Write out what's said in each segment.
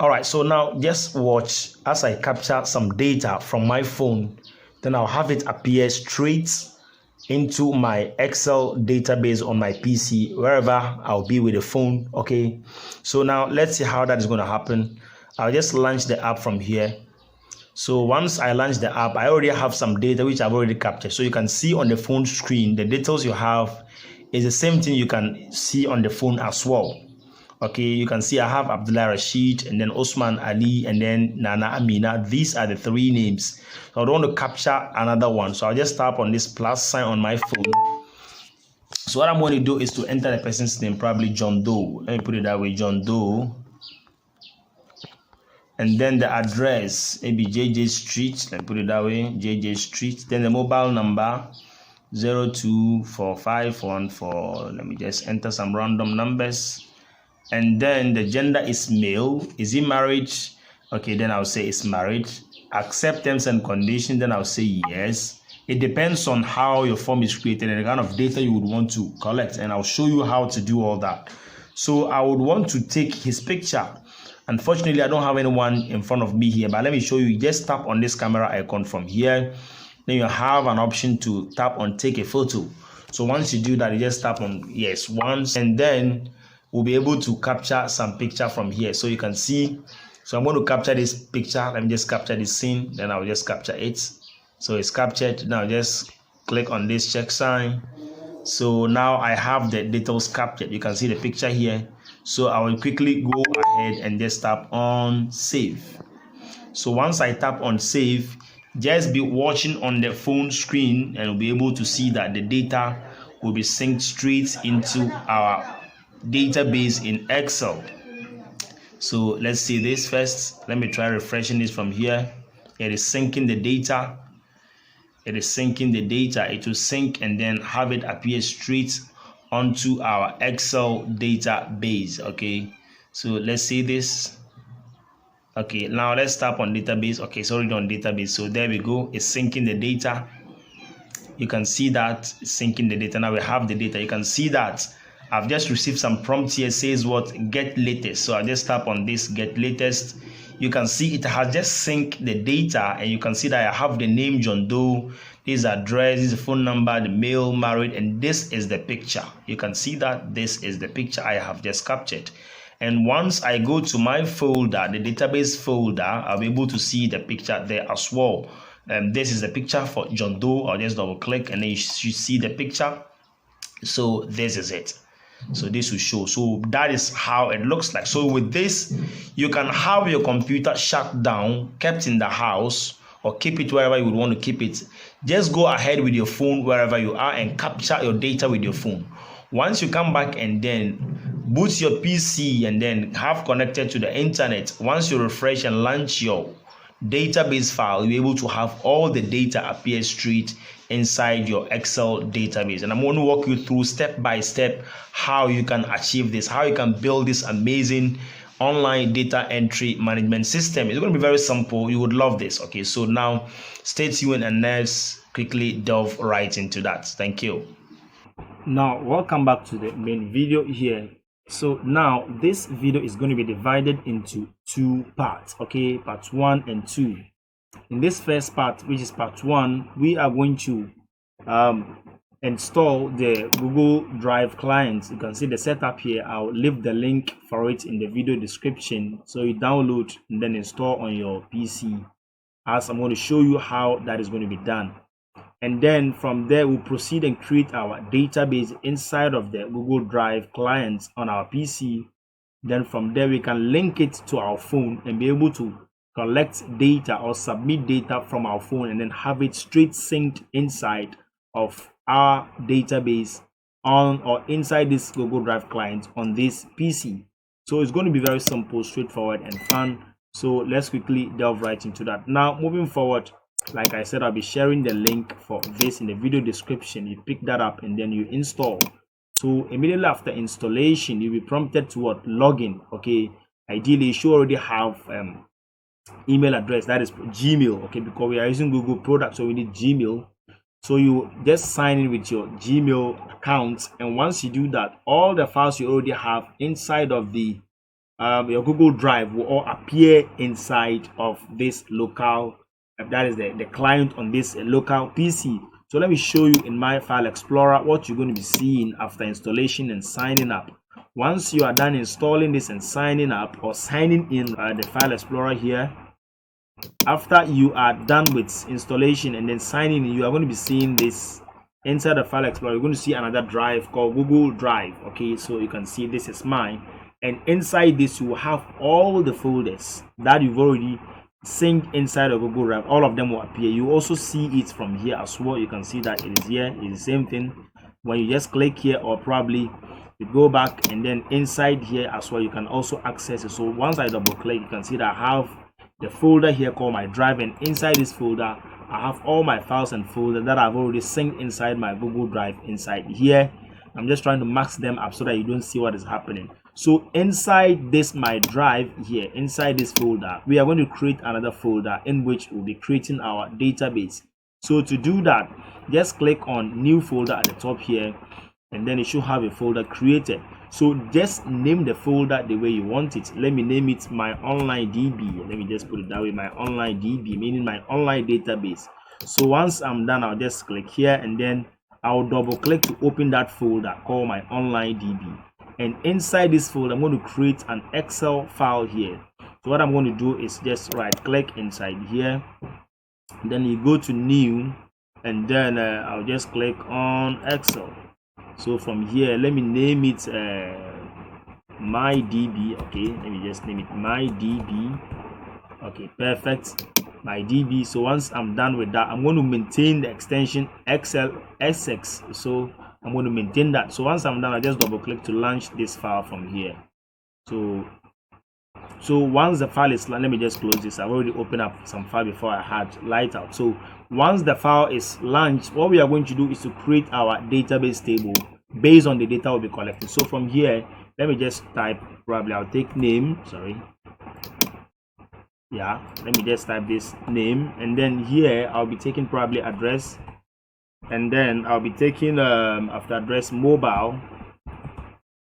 All right, so now just watch as I capture some data from my phone, then I'll have it appear straight into my Excel database on my PC, wherever I'll be with the phone. Okay, so now let's see how that is going to happen. I'll just launch the app from here. So once I launch the app, I already have some data which I've already captured. So you can see on the phone screen, the details you have is the same thing you can see on the phone as well. Okay, you can see I have Abdullah Rashid, and then Osman Ali, and then Nana Amina. These are the three names. So I don't want to capture another one. So I'll just tap on this plus sign on my phone. So what I'm going to do is to enter the person's name, probably John Doe. Let me put it that way, John Doe. And then the address, maybe JJ Street. Let me put it that way, JJ Street. Then the mobile number, 024514. Let me just enter some random numbers. And then the gender is male. Is he married? Okay, then I'll say it's married. Accept terms and conditions, then I'll say yes. It depends on how your form is created and the kind of data you would want to collect, and I'll show you how to do all that. So I would want to take his picture. Unfortunately, I don't have anyone in front of me here, but let me show you. Just tap on this camera icon from here. Then you have an option to tap on take a photo. So once you do that, you just tap on yes once, and then we'll be able to capture some picture from here. So you can see, so I'm going to capture this picture. Let me just capture this scene, then I'll just capture it. So it's captured. Now just click on this check sign. So now I have the details captured. You can see the picture here. So I will quickly go ahead and just tap on save. So once I tap on save, just be watching on the phone screen and you'll be able to see that the data will be synced straight into our database in Excel. So let's see this first. Let me try refreshing this from here. It is syncing the data. It is syncing the data. It will sync and then have it appear straight onto our Excel database. Okay, so let's see this. Okay, now let's tap on database. Okay, it's already on database. So there we go. It's syncing the data. You can see that it's syncing the data. Now we have the data. You can see that I've just received some prompt here, says what, get latest. So I just tap on this get latest. You can see it has just synced the data, and you can see that I have the name John Doe, this address, this is the phone number, the male, married, and this is the picture. You can see that this is the picture I have just captured. And once I go to my folder, the database folder, I'll be able to see the picture there as well. This is the picture for John Doe. I'll just double click and then you should see the picture. So this is it. So this will show. So that is how it looks like. So with this, you can have your computer shut down, kept in the house, or keep it wherever you would want to keep it. Just go ahead with your phone wherever you are and capture your data with your phone. Once you come back and then boot your PC and then have connected to the internet, once you refresh and launch your database file, you'll be able to have all the data appear straight inside your Excel database. And I'm going to walk you through step by step how you can achieve this, how you can build this amazing online data entry management system. It's going to be very simple. You would love this. Okay, so now stay tuned and let's quickly delve right into that. Thank you. Now welcome back to the main video here. So now this video is going to be divided into two parts. Okay, part 1 and 2. In this first part, which is part 1, we are going to install the Google Drive client. You can see the setup here. I'll leave the link for it in the video description, so you download and then install on your PC, as I'm going to show you how that is going to be done. And then from there we'll proceed and create our database inside of the Google Drive client on our PC. Then from there we can link it to our phone and be able to collect data or submit data from our phone and then have it straight synced inside of our database on or inside this Google Drive client on this PC. So it's going to be very simple, straightforward and fun. So let's quickly delve right into that. Now moving forward, like I said, I'll be sharing the link for this in the video description. You pick that up and then you install. So immediately after installation, you'll be prompted to what? Login. Okay, ideally you should already have email address, that is Gmail. Okay, because we are using Google products, so we need Gmail. So you just sign in with your Gmail account, and once you do that, all the files you already have inside of the your Google Drive will all appear inside of this local, that is the client on this local PC. So let me show you in my File Explorer what you're going to be seeing after installation and signing up. Once you are done installing this and signing up or signing in the File Explorer here, after you are done with installation and then signing in, you are going to be seeing this inside the File Explorer. You're going to see another drive called Google Drive. Okay, so you can see this is mine, and inside this you will have all the folders that you've already synced inside of Google Drive. All of them will appear. You also see it from here as well. You can see that it is here. It's the same thing. When you just click here, or probably you go back, and then inside here as well you can also access it. So once I double click, you can see that I have the folder here called my drive, and inside this folder I have all my files and folders that I've already synced inside my Google Drive inside here. I'm just trying to mask them up so that you don't see what is happening. So inside this my drive here, inside this folder, we are going to create another folder in which we'll be creating our database. So to do that, just click on new folder at the top here, and then it should have a folder created. So just name the folder the way you want it. Let me name it my online DB. Let me just put it that way, my online DB, meaning my online database. So once I'm done, I'll just click here, and then I'll double click to open that folder called my online DB. And inside this folder, I'm going to create an Excel file here. So what I'm going to do is just right click inside here, then you go to new, and then I'll just click on Excel. So from here, let me name it my DB. Okay, let me just name it my DB. Okay, perfect, my DB. So once I'm done with that, I'm going to maintain the extension Excel SX. So I'm going to maintain that. So once I'm done, I just double click to launch this file from here. So once the file is, let me just close this. I've already opened up some file before I had light out. So once the file is launched, what we are going to do is to create our database table based on the data we'll be collecting. So from here, let me just type, probably I'll take name, sorry. Yeah, let me just type this name, and then here I'll be taking probably address, and then I'll be taking after address mobile,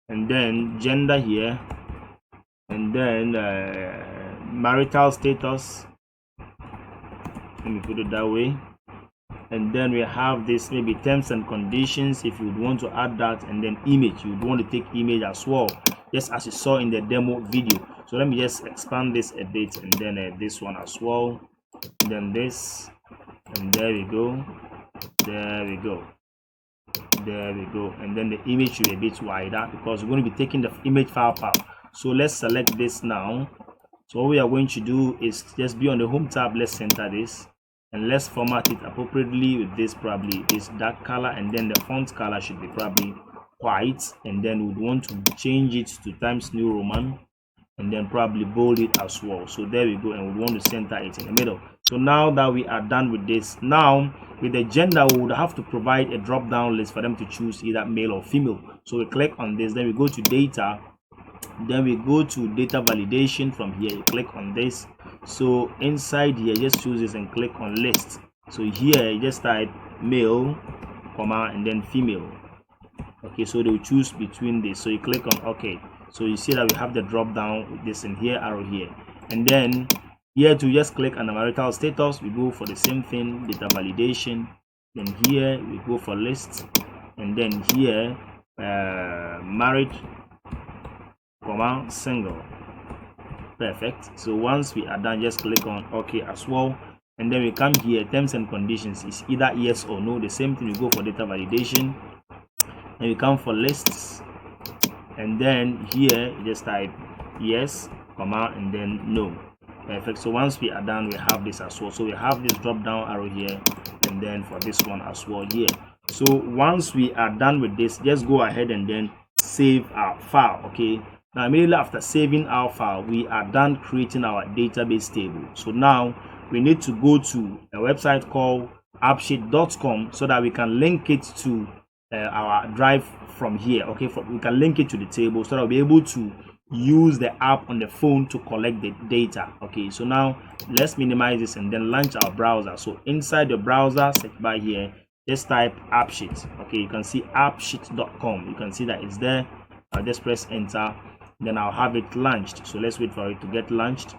and then gender here, and then marital status. Let me put it that way. And then we have this, maybe terms and conditions if you would want to add that, and then image, you would want to take image as well, just as you saw in the demo video. So let me just expand this a bit, and then this one as well, and then this, and there we go, there we go, there we go. And then the image should be a bit wider because we're going to be taking the image file path. So let's select this now. So what we are going to do is just be on the home tab. Let's center this, and let's format it appropriately with this, probably this dark color, and then the font color should be probably white, and then we'd want to change it to Times New Roman, and then probably bold it as well. So there we go, and we want to center it in the middle. So now that we are done with this, now with the gender, we would have to provide a drop down list for them to choose either male or female. So we click on this, then we go to data, then we go to data validation. From here you click on this. So inside here, just choose this and click on list. So here you just type male, comma, and then female. Okay, so they will choose between this. So you click on OK. So you see that we have the drop down with this in here, arrow here, and then here to just click on the marital status. We go for the same thing, data validation. Then here we go for list, and then here married, comma, single. Perfect. So once we are done, just click on OK as well, and then we come here, terms and conditions is either yes or no. The same thing, we go for data validation, and we come for lists, and then here you just type yes, comma, and then no. Perfect. So once we are done, we have this as well. So we have this drop down arrow here, and then for this one as well here. So once we are done with this, just go ahead and then save our file. Okay, now immediately after saving our file, we are done creating our database table. So now we need to go to a website called appsheet.com so that we can link it to our drive from here. Okay, we can link it to the table so that we'll be able to use the app on the phone to collect the data. Okay, so now let's minimize this and then launch our browser. So inside the browser, search bar here, just type appsheet. Okay, you can see appsheet.com. You can see that it's there. I'll just press enter, then I'll have it launched. So let's wait for it to get launched.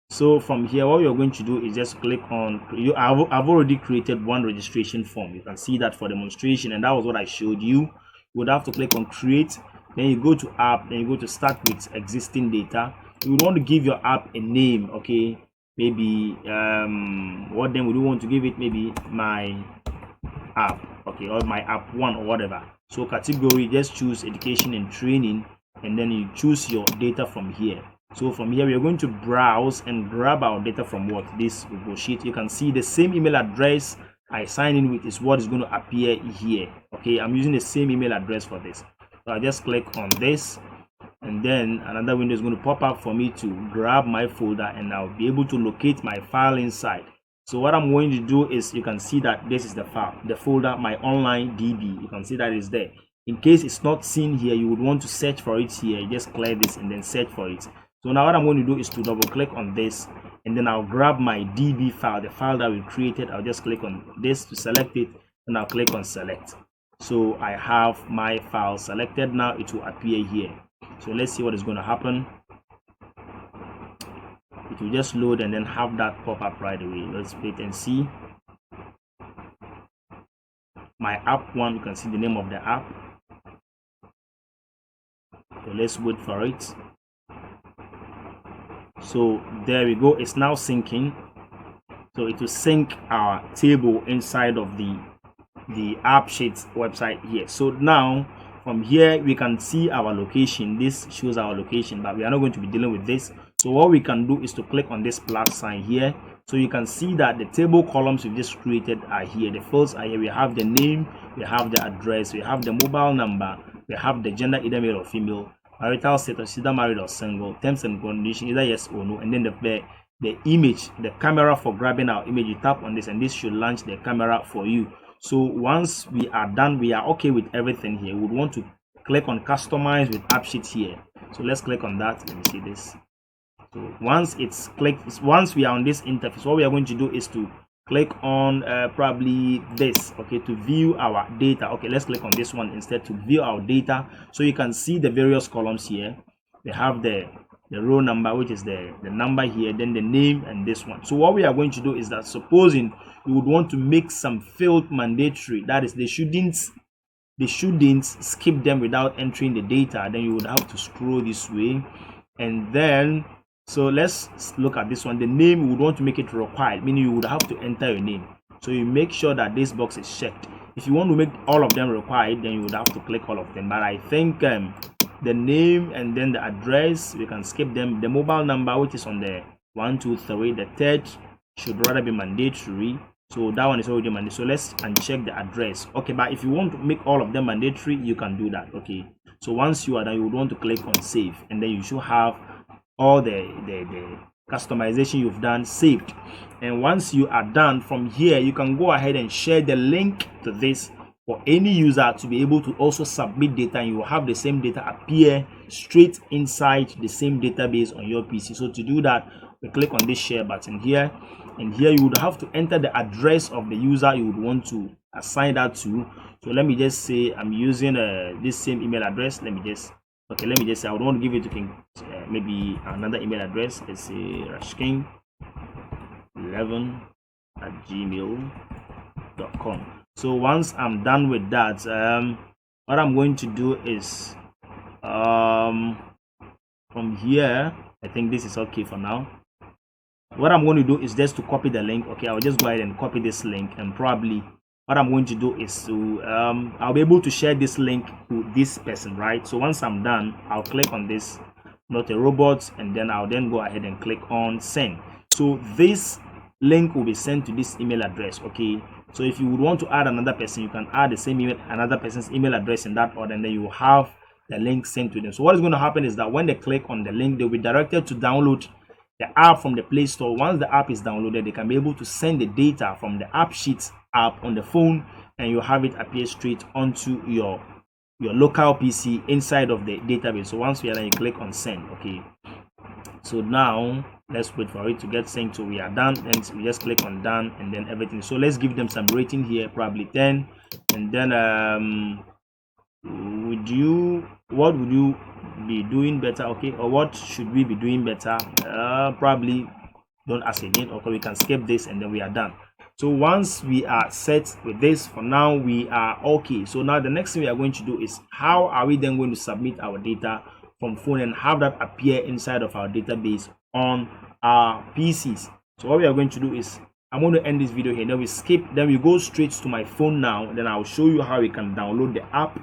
So from here, what you're going to do is just click on I've already created one registration form. You can see that for demonstration, and that was what I showed you. You would have to click on create, then you go to app, then you go to start with existing data. You would want to give your app a name, okay? Maybe what then would you want to give it? Maybe my app, okay, or my app 1 or whatever. So category, just choose education and training, and then you choose your data from here. So from here, we are going to browse and grab our data from what? This Google Sheet. You can see the same email address I signed in with is what is going to appear here. Okay, I'm using the same email address for this. So I just click on this, and then another window is going to pop up for me to grab my folder, and I'll be able to locate my file inside. So what I'm going to do is, you can see that this is the file, the folder, my online DB. You can see that is there. In case it's not seen here, you would want to search for it here. You just clear this and then search for it. So now what I'm going to do is to double click on this, and then I'll grab my DB file, the file that we created. I'll just click on this to select it, and I'll click on select. So I have my file selected. Now it will appear here. So let's see what is going to happen. It will just load and then have that pop up right away. Let's wait and see. My app 1, you can see the name of the app. So let's wait for it. So there we go, it's now syncing. So it will sync our table inside of the app sheets website here. So now from here we can see our location. This shows our location, but we are not going to be dealing with this. So what we can do is to click on this plus sign here. So you can see that the table columns we've just created are here. The fields are here. We have the name, we have the address, we have the mobile number, we have the gender, either male or female, marital status, either married or single, terms and conditions, either yes or no, and then the image, the camera for grabbing our image. You tap on this, and this should launch the camera for you. So once we are done, we are okay with everything here. We would want to click on customize with app sheet here. So let's click on that. Let me see this. So once it's clicked, once we are on this interface, what we are going to do is to click on probably this, okay, to view our data. Okay, let's click on this one instead to view our data. So you can see the various columns here. They have the row number, which is the number here, then the name, and this one. So what we are going to do is that, supposing you would want to make some field mandatory, that is, they shouldn't skip them without entering the data, then you would have to scroll this way. And then, so let's look at this one. The name, we would want to make it required, meaning you would have to enter your name. So you make sure that this box is checked. If you want to make all of them required, then you would have to click all of them. But I think the name and then the address, we can skip them. The mobile number, which is on the 1, 2, 3, the third should rather be mandatory. So that one is already mandatory. So let's uncheck the address. Okay, but if you want to make all of them mandatory, you can do that. Okay, so once you are done, you would want to click on save, and then you should have all the customization you've done saved. And once you are done, from here you can go ahead and share the link to this for any user to be able to also submit data, and you will have the same data appear straight inside the same database on your PC. So to do that, we click on this share button here, and here you would have to enter the address of the user you would want to assign that to. So let me just say I'm using this same email address. Let me just say I would want to give it to King, maybe another email address. Let's say rashking11@gmail.com. So once I'm done with that, what I'm going to do is from here, I think this is okay for now. What I'm going to do is just to copy the link. Okay, I'll just go ahead and copy this link, and probably what I'm going to do is to I'll be able to share this link to this person, right? So once I'm done, I'll click on this, not a robot, and then I'll then go ahead and click on send. So this link will be sent to this email address. Okay, so if you would want to add another person, you can add the same email, another person's email address in that order, and then you will have the link sent to them. So what is going to happen is that when they click on the link, they'll be directed to download the app from the Play Store. Once the app is downloaded, they can be able to send the data from the app sheet app on the phone, and you have it appear straight onto your local PC inside of the database. So once we are done, you click on send. Okay, so now let's wait for it to get sent. So we are done, and we just click on done, and then everything. So let's give them some rating here, probably 10, and then what would you be doing better? Okay, or what should we be doing better? Probably don't ask again. Okay, we can skip this and then we are done. So once we are set with this, for now we are okay. So now the next thing we are going to do is, how are we then going to submit our data from phone and have that appear inside of our database on our PCs? So what we are going to do is, I'm going to end this video here, then we go straight to my phone now. Then I'll show you how we can download the app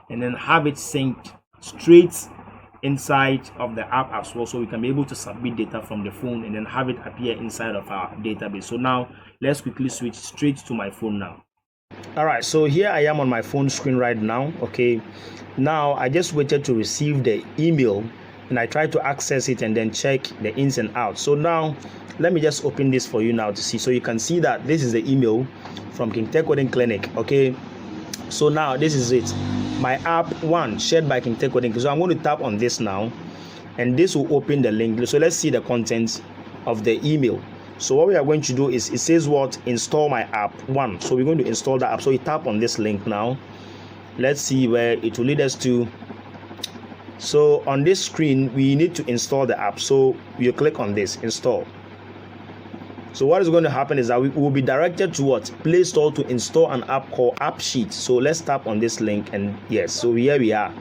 and then have it synced straight inside of the app as well, so we can be able to submit data from the phone and then have it appear inside of our database. So now let's quickly switch straight to my phone now. All right, so here I am on my phone screen right now. Okay, now I just waited to receive the email and I tried to access it and then check the ins and outs. So now let me just open this for you now to see. So you can see that this is the email from KingTech Coding Clinic. Okay, so now this is it, my app 1 shared by KingTech Coding. So I'm going to tap on this now and this will open the link. So let's see the contents of the email. So what we are going to do is, it says what, install my app 1. So we're going to install the app. So you tap on this link now. Let's see where it will lead us to. So on this screen we need to install the app. So you click on this, install. So what is going to happen is that we will be directed to what? Play Store to install an app called AppSheet. So let's tap on this link and yes, so here we are.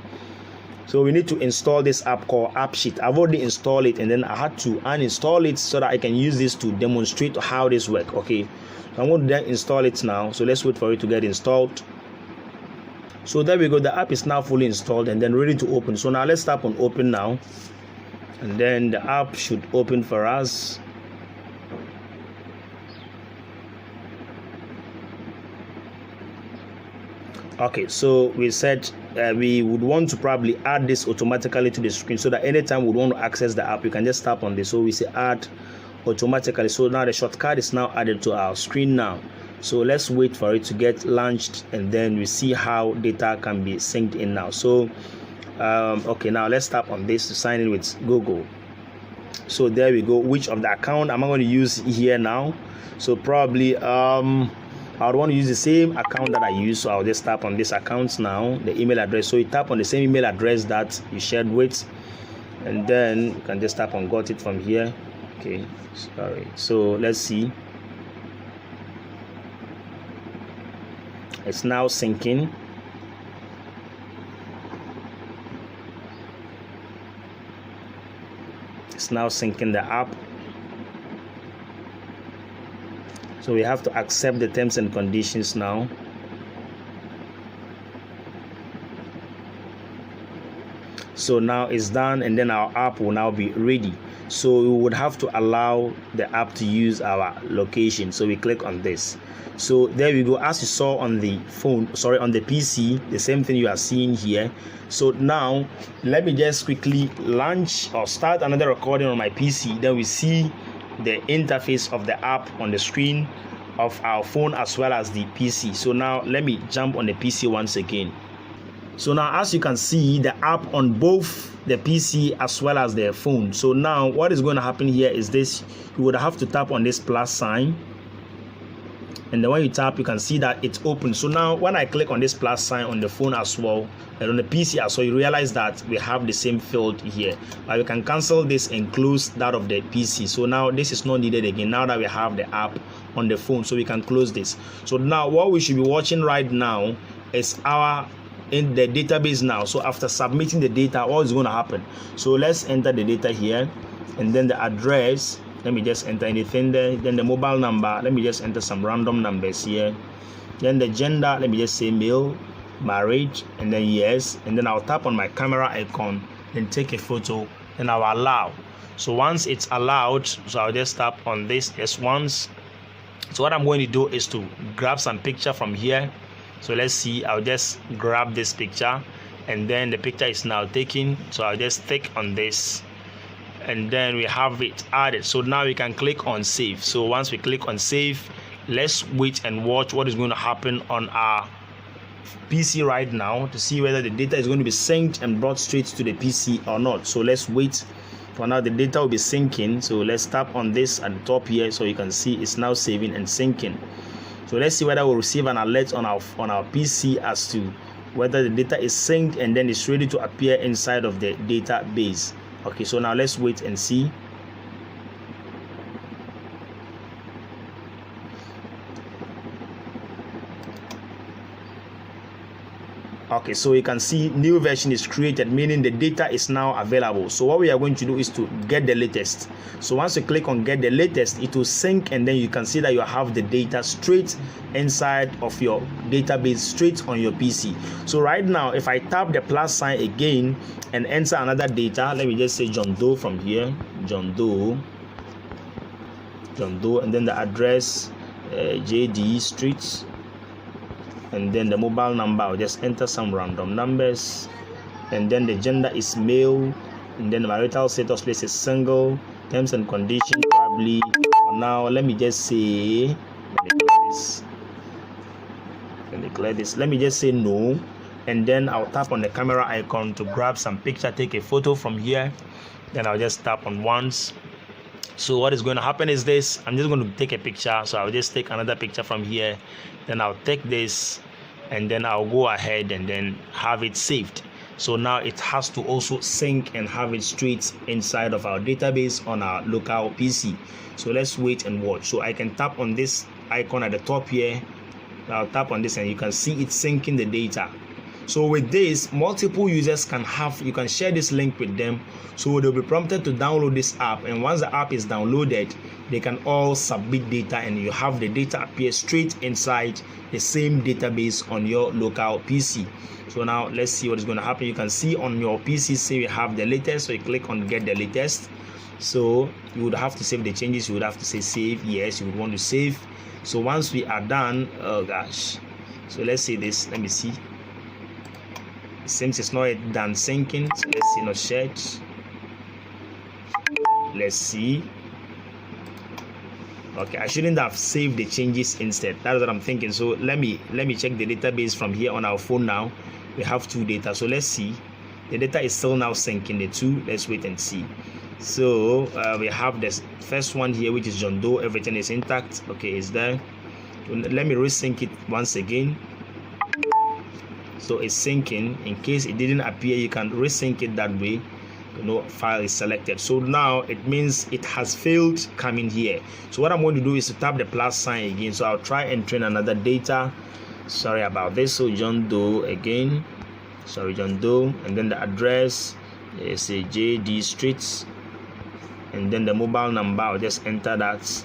So we need to install this app called AppSheet. I've already installed it and then I had to uninstall it so that I can use this to demonstrate how this works. Okay, so I'm going to then install it now. So let's wait for it to get installed. So there we go, the app is now fully installed and then ready to open. So now let's tap on open now and then the app should open for us. Okay, so we said we would want to probably add this automatically to the screen, so that anytime we want to access the app, you can just tap on this. So we say add automatically. So now the shortcut is now added to our screen now. So let's wait for it to get launched and then we see how data can be synced in now. So okay, now let's tap on this to sign in with Google. So there we go. Which of the account am I going to use here now? So probably I would want to use the same account that I use, so I'll just tap on this account now, the email address. So you tap on the same email address that you shared with, and then you can just tap on got it from here. Okay, sorry. So let's see. It's now syncing. It's now syncing the app. So we have to accept the terms and conditions now. So now it's done and then our app will now be ready. So we would have to allow the app to use our location. So we click on this. So there we go. As you saw on the phone, sorry, on the PC, the same thing you are seeing here. So now let me just quickly launch or start another recording on my PC. Then we see the interface of the app on the screen of our phone as well as the PC. So now let me jump on the PC once again. So now as you can see, the app on both the PC as well as the phone. So now what is going to happen here is this: you would have to tap on this plus sign, and then when you tap, you can see that it's open. So now when I click on this plus sign on the phone as well and on the PC as well, you realize that we have the same field here, but we can cancel this and close that of the PC. So now this is not needed again now that we have the app on the phone, so we can close this. So now what we should be watching right now is our in the database now. So after submitting the data, what is going to happen? So let's enter the data here, and then the address, let me just enter anything there. Then the mobile number, let me just enter some random numbers here. Then the gender, let me just say male, marriage, and then yes. And then I'll tap on my camera icon and take a photo, and I'll allow. So once it's allowed, so I'll just tap on this yes once. So what I'm going to do is to grab some picture from here. So let's see, I'll just grab this picture, and then the picture is now taken. So I'll just click on this, and then we have it added. So now we can click on save. So once we click on save, let's wait and watch what is going to happen on our PC right now to see whether the data is going to be synced and brought straight to the PC or not. So let's wait. For now the data will be syncing. So let's tap on this at the top here, so you can see it's now saving and syncing. So let's see whether we'll receive an alert on our PC as to whether the data is synced and then it's ready to appear inside of the database. Okay, so now let's wait and see. Okay, so you can see new version is created, meaning the data is now available. So what we are going to do is to get the latest. So once you click on get the latest, it will sync, and then you can see that you have the data straight inside of your database, straight on your PC. So right now, if I tap the plus sign again and enter another data, let me just say John Doe from here, John Doe, and then the address JD Street, and then the mobile number. I'll just enter some random numbers, and then the gender is male, and then the marital status place is single. Terms and conditions probably for now, let me just say, let me just say no, and then I'll tap on the camera icon to grab some picture, take a photo from here. Then I'll just tap on once. So what is going to happen is this: I'm just going to take a picture. So I'll just take another picture from here, then I'll take this, and then I'll go ahead and then have it saved. So now it has to also sync and have it straight inside of our database on our local PC. So let's wait and watch. So I can tap on this icon at the top here. I'll tap on this and you can see it syncing the data. So with this, multiple users can have, you can share this link with them, so they'll be prompted to download this app, and once the app is downloaded, they can all submit data, and you have the data appear straight inside the same database on your local PC. So now let's see what is going to happen. You can see on your PC, say we have the latest, so you click on get the latest. So you would have to save the changes, you would have to say save, yes, you would want to save. So once we are done, oh gosh, so let's see this, let me see. It seems it's not done syncing, so let's see, not shared. Let's see. Okay, I shouldn't have saved the changes instead. That's what I'm thinking. So let me check the database from here on our phone now. We have two data, so let's see. The data is still now syncing the two. Let's wait and see. So we have this first one here, which is John Doe. Everything is intact. Okay, it's there. So let me resync it once again. So it's syncing. In case it didn't appear, you can resync it that way. File is selected. So now it means it has failed coming here. So what I'm going to do is to tap the plus sign again. So I'll try entering another data. Sorry about this. So John Doe again. Sorry, John Doe, and then the address is a JD Street, and then the mobile number. I'll just enter that,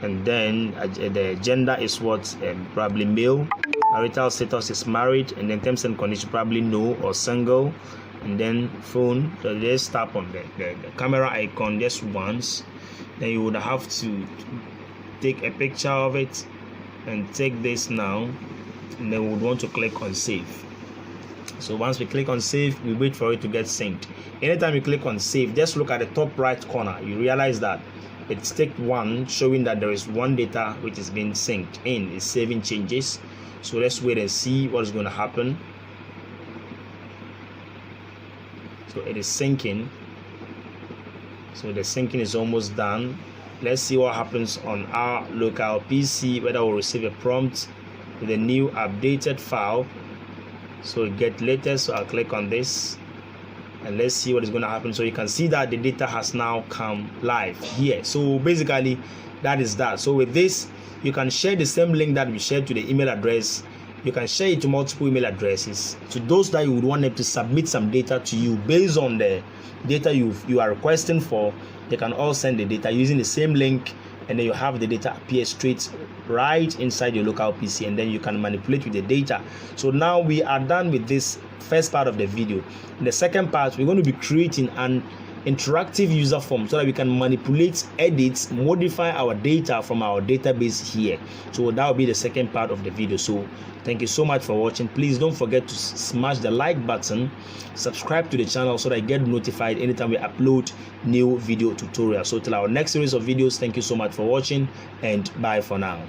and then the gender is what, probably male. Marital status is married, and then terms and conditions probably no or single, and then phone. So just tap on the camera icon just once. Then you would have to take a picture of it and take this now, and then we would want to click on save. So once we click on save, we wait for it to get synced. Anytime you click on save, just look at the top right corner. You realize that it's tick 1, showing that there is one data which is being synced in. It's saving changes. So let's wait and see what is going to happen. So it is syncing. So the syncing is almost done. Let's see what happens on our local PC, whether we'll receive a prompt with a new updated file. So get latest. So I'll click on this, and let's see what is going to happen. So you can see that the data has now come live here. So basically that is that. So with this, you can share the same link that we shared to the email address. You can share it to multiple email addresses, to those that you would want them to submit some data to you based on the data you are requesting for. They can all send the data using the same link, and then you have the data appear straight right inside your local PC, and then you can manipulate with the data. So now we are done with this first part of the video. In the second part, we're going to be creating an interactive user form so that we can manipulate, edit, modify our data from our database here. So that will be the second part of the video. So thank you so much for watching. Please don't forget to smash the like button, subscribe to the channel so that you get notified anytime we upload new video tutorials. So till our next series of videos, thank you so much for watching, and bye for now.